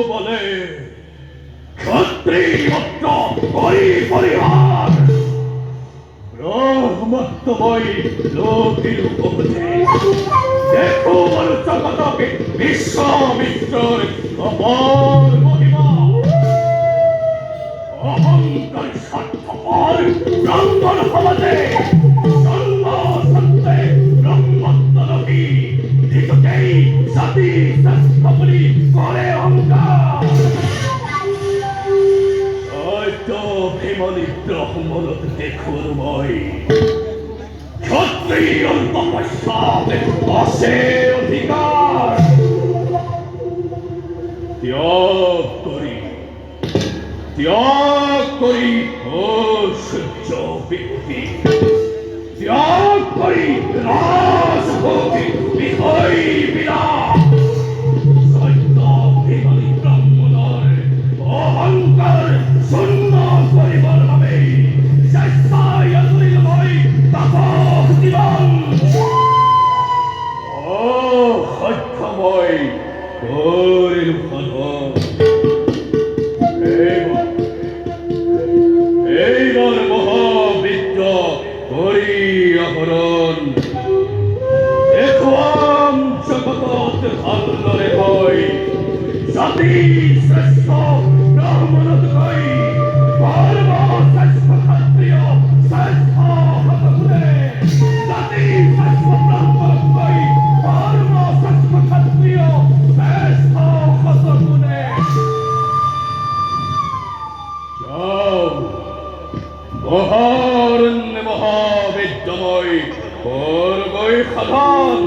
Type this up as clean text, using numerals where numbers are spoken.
বলে ক্ষত্রিয়ত্র করি পরিহার ব্রহ্মত্বময়ী লোকের উপজে দেখো জগতকে বিশ্বামিত্রের অপার মহিমা অহংকার স্বার্থপর ব্রাহ্মণ সমাজে জন্ম সত্ত্বে ব্রহ্মত্বলোকী নিজকেই জাতি শ্রেষ্ঠ বলি করে অহংকার হয়তো ভীমনি ব্রহ্মণত দেখুর মই ক্ষত্রিয় তপস্যাতে আসে অধিকার ত্যাগ করি ও সূর্য বৃত্তি ত্যাগ করি রাজভোগী বিষয় বিলাস সত্য ভীমনি ব্রাহ্মণের অহংকার শূন্য করিবার ভাবে চেষ্টায় মই তাপস জীবন ও সত্যময় করিল সাধন এইবার মহাবিদ্য করি আহরণ দেখুয়াম জগতত ভালরে কই জাতি শ্রেষ্ঠ ব্রাহ্মণত কই ধর্ম শ্রেষ্ঠ ক্ষত্রিয় শ্রেষ্ঠ হতগুণে জাতি শ্রেষ্ঠ ব্রাহ্মণত কই ধর্ম শ্রেষ্ঠ ক্ষত্রিয় শ্রেষ্ঠ হতগুণে যাও মহারণ্য মহাবিদ্যময় করবই সাধন